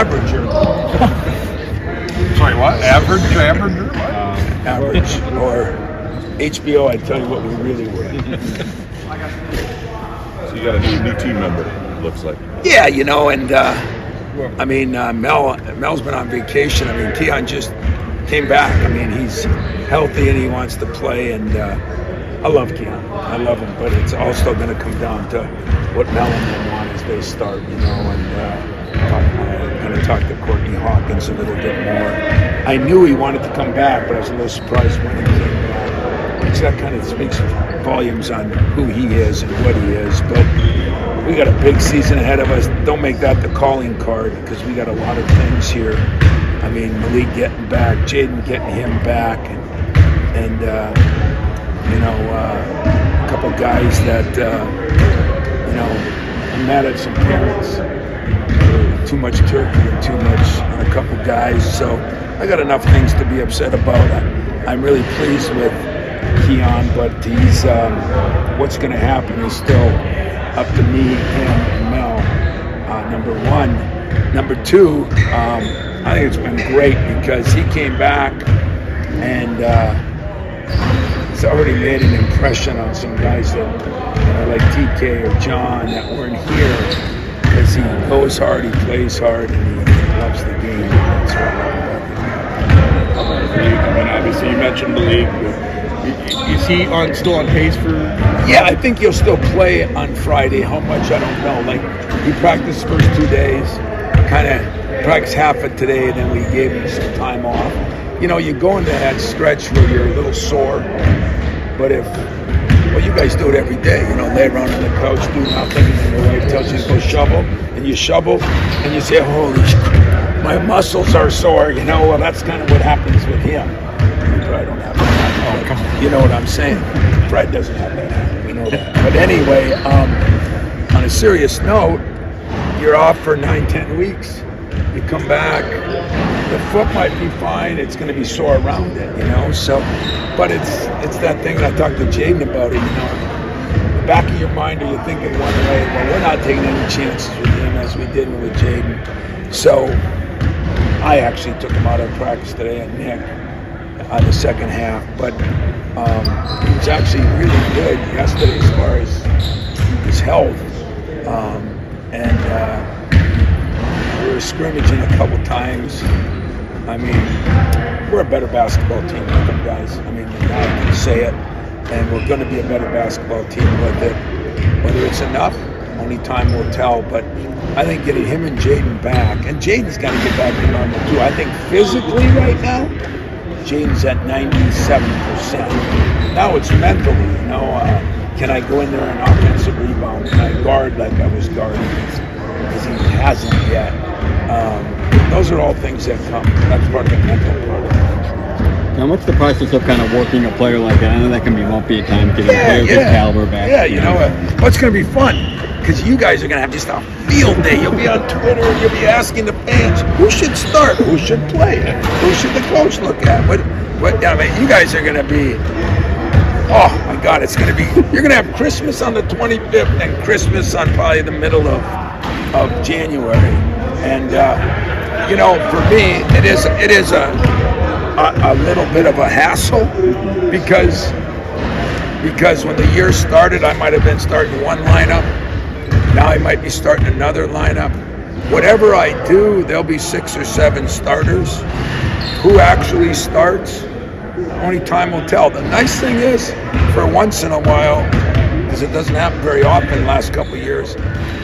averager. Sorry, what? Averager? Average. Or HBO, I tell you what we really were. So you got a new team member, it looks like. Yeah, you know, and I mean, Mel's been on vacation. I mean, Keon just came back. I mean, he's healthy and he wants to play, and I love Keon. I love him, but it's also going to come down to what Mel and them want as they start, you know, and I'm going to talk to Courtney Hawkins a little bit more. I knew he wanted to come back, but I was a little surprised when he came back. So that kind of speaks volumes on who he is and what he is, but we got a big season ahead of us. Don't make that the calling card, because we got a lot of things here. I mean, Malik getting back, Jaden getting him back, and you know, a couple guys that, you know, I'm mad at some parents. Too much turkey and too much on a couple guys. So I got enough things to be upset about. I'm really pleased with Keon, but he's what's going to happen is still up to me, him, and Mel. Number one. Number two, I think it's been great because he came back and he's already made an impression on some guys that, you know, like TK or John, that weren't here, because he goes hard, he plays hard, and he loves the game. That's what I love about him. I mean, obviously you mentioned the league. Is he still on pace for? Yeah, I think he'll still play on Friday. How much, I don't know. Like, he practiced the first 2 days, kind of practiced half of today, and then we gave him some time off. You know, you go into that stretch where you're a little sore, but well, you guys do it every day, you know, lay around on the couch, do nothing, and your wife tells you to go shovel, and you shovel, and you say, holy crap, my muscles are sore, you know. Well, that's kind of what happens with him. You probably don't have that. Oh, come on. You know what I'm saying? Fred doesn't have that. We know that. But anyway, on a serious note, you're off for 9-10 weeks. You come back, the foot might be fine, it's going to be sore around it, you know. So, but it's that thing that I talked to Jaden about it, you know. In the back of your mind, are you thinking one way? Well, we're not taking any chances with him as we did with Jaden. So I actually took him out of practice today, and Nick, the second half, but he was actually really good yesterday as far as his health, and we were scrimmaging a couple times. I mean, we're a better basketball team with them guys. I mean, now I can say it, and we're going to be a better basketball team with it. Whether it's enough, only time will tell, but I think getting him and Jaden back, and Jaden's got to get back to normal too. I think physically right now, Jaden's at 97%. Now it's mentally, you know, can I go in there and offensive rebound? Can I guard like I was guarding? Because he hasn't yet. Those are all things that come. That's part of the mental part of it. Now, what's the process of kind of working a player like that? I know that can be lumpy at times, getting players of caliber back. Yeah, you know, what's going to be fun? Because you guys are going to have just a field day. You'll be on Twitter, you'll be asking the fans, who should start, who should play, who should the coach look at? What? I mean, you guys are going to be, oh my God, it's going to be, you're going to have Christmas on the 25th and Christmas on probably the middle of January. And, you know, for me, it is a little bit of a hassle because when the year started, I might have been starting one lineup. Now I might be starting another lineup. Whatever I do, there'll be 6 or 7 starters. Who actually starts, only time will tell. The nice thing is, for once in a while, because it doesn't happen very often the last couple of years,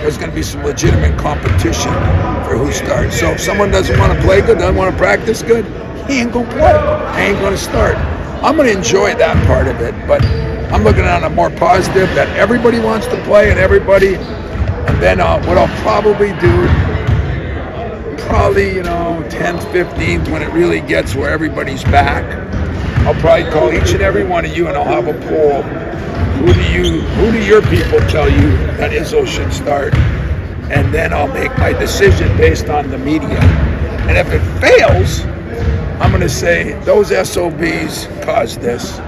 there's going to be some legitimate competition for who starts. So if someone doesn't want to play good, doesn't want to practice good, he ain't going to play. He ain't going to start. I'm going to enjoy that part of it, but I'm looking at it more positive, that everybody wants to play and everybody. And then what I'll probably do, you know, 10th, 15th, when it really gets where everybody's back, I'll probably call each and every one of you and I'll have a poll. Who do your people tell you that Izzo should start? And then I'll make my decision based on the media. And if it fails, I'm going to say those SOBs caused this.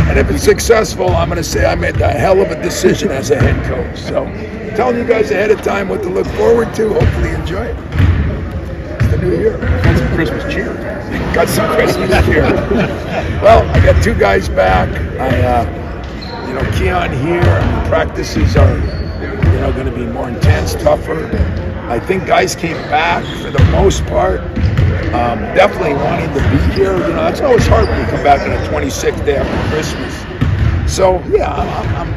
And if it's successful, I'm going to say I made a hell of a decision as a head coach. So telling you guys ahead of time what to look forward to, hopefully enjoy it. It's the New Year. Got some Christmas cheer. Got some Christmas cheer. Well, I got 2 guys back. Keon here. Practices are, going to be more intense, tougher. I think guys came back for the most part. Definitely wanting to be here. That's always hard when you come back on the 26th day after Christmas. So yeah, I'm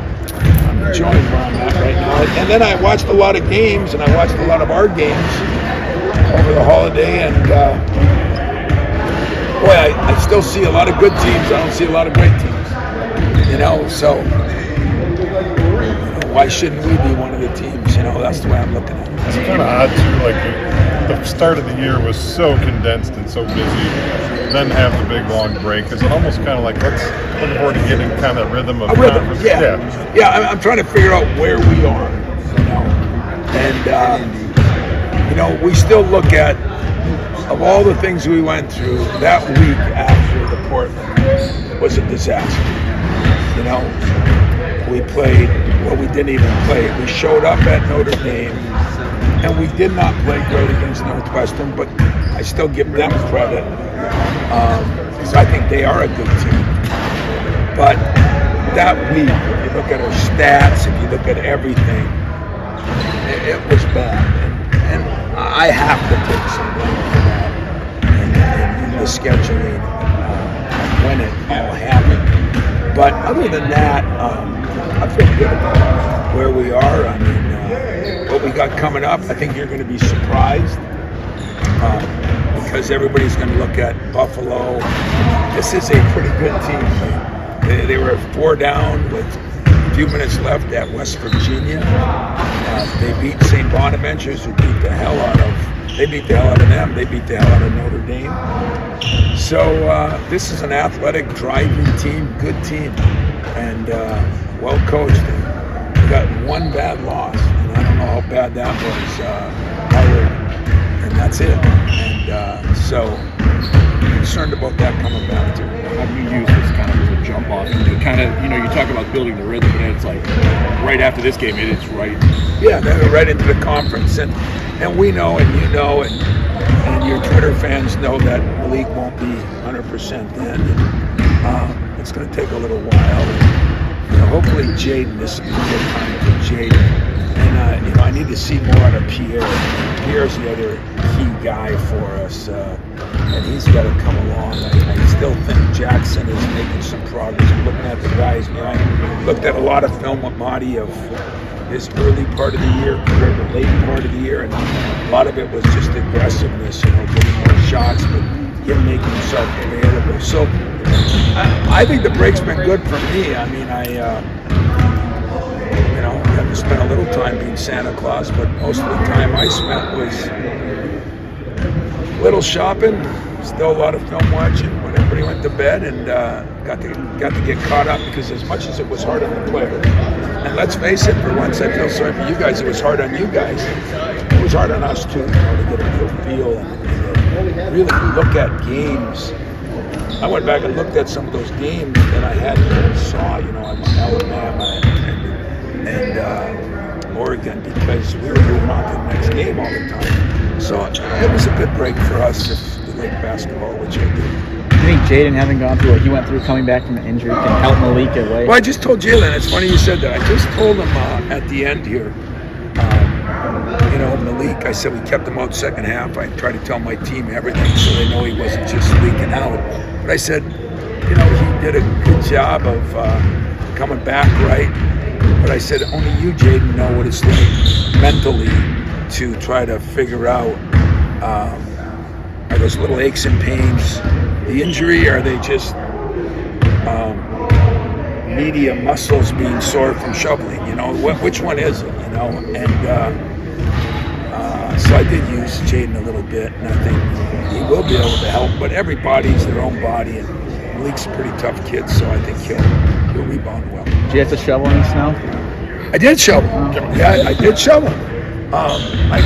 enjoying where I'm at right now. And then I watched a lot of games, and I watched a lot of our games over the holiday. And boy, I still see a lot of good teams. I don't see a lot of great teams. So why shouldn't we be one of the teams? That's the way I'm looking at it. It's kind of odd too. Like the start of the year was so condensed and so busy. Then have the big long break. Is it almost kind of like looking forward to getting kind of rhythm of conference? Yeah. I'm trying to figure out where we are. And we still look at, of all the things we went through, that week after the Portland was a disaster. We played, we didn't even play. We showed up at Notre Dame, and we did not play great against Northwestern, but I still give them credit. So I think they are a good team. But that week, if you look at our stats, if you look at everything, it was bad. And I have to take some blame for that in the scheduling when it all happened. But other than that, I feel good about where we are. I mean, what we got coming up, I think you're going to be surprised because everybody's going to look at Buffalo. This is a pretty good team. They were 4 down with a few minutes left at West Virginia. They beat St. Bonaventure's, who beat the hell out of. They beat the hell out of them. They beat the hell out of Notre Dame. So this is an athletic, driving team, good team, and well coached. We got 1 bad loss, and I don't know how bad that was, and that's it. And so I'm concerned about that coming back too. How do you use this kind of as a jump off? And kind of, you talk about building the rhythm, and it's like right after this game, it is right. Yeah, they're right into the conference, and we know, and and your Twitter fans know that the league won't be 100% then. It's going to take a little while. And, hopefully Jaden, this will be a good time for Jaden. And I need to see more out of Pierre. Pierre's the other key guy for us, and he's got to come along. I still think Jackson is making some progress. I'm looking at the guys. I looked at a lot of film with Marty of his early part of the year compared to late part of the year, and a lot of it was just aggressiveness, getting more shots, but him making himself available. So I think the break's been good for me. I mean, I got to spend a little time being Santa Claus, but most of the time I spent was little shopping, still a lot of film watching when everybody went to bed, and got to get caught up, because as much as it was hard on the players, and let's face it, for once I feel sorry for you guys, it was hard on you guys. It was hard on us too, to get a good feel and really look at games. I went back and looked at some of those games that I hadn't saw, Alabama and Oregon, because we were moving on to the next game all the time. So it was a good break for us if you like basketball, which I do. Do you think Jaden, having gone through what he went through coming back from an injury, can help Malik away? Well, I just told Jalen, it's funny you said that. I just told him at the end here, Malik, I said we kept him out second half. I tried to tell my team everything so they know he wasn't just leaking out. But I said, he did a good job of coming back right. But I said, only you, Jaden, know what it's like mentally to try to figure out, are those little aches and pains the injury, or are they just medium muscles being sore from shoveling? Which one is it? So I did use Jaden a little bit, and I think he will be able to help. But every body's their own body, and Malik's a pretty tough kid, so I think he'll rebound well. Did you have to shovel in the snow? I did shovel. Yeah, I did shovel. I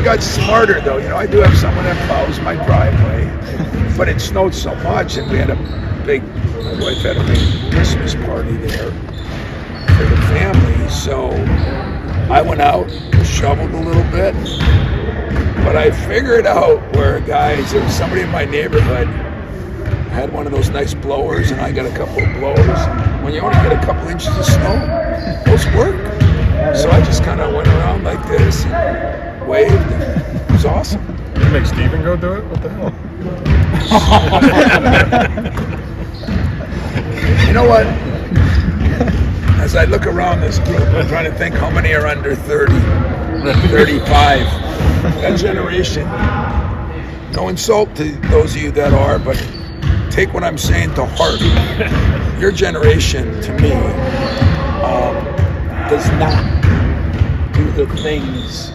got smarter though. I do have someone that plows my driveway, but it snowed so much, and we had my wife had a big Christmas party there for the family. So I went out, shoveled a little bit, But I figured out where guys, there was somebody in my neighborhood had one of those nice blowers, and I got a couple of blowers. When you only get a couple inches of snow, those work. So I just kind of went around like this and waved. And it was awesome. You make Steven go do it? What the hell? You know what? As I look around this group, I'm trying to think how many are under 30, 35. That generation, no insult to those of you that are, but take what I'm saying to heart. Your generation, to me, does not do the things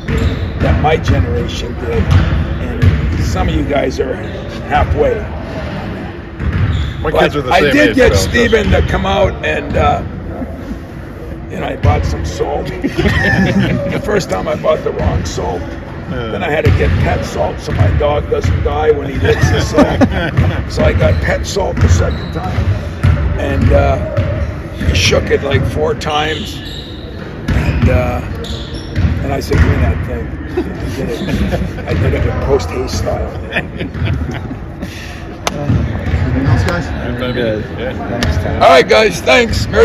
that my generation did. And some of you guys are halfway. My kids are the I same did age, get Bill, Steven to come out and I bought some salt. The first time I bought the wrong salt. Then I had to get pet salt so my dog doesn't die when he licks the salt. So I got pet salt the second time. And he shook it like 4 times. And I said, give me that thing. I did it in post-haste style. Anything else, guys? Good. Yeah. Thanks, Tom. All right, guys, thanks. Merry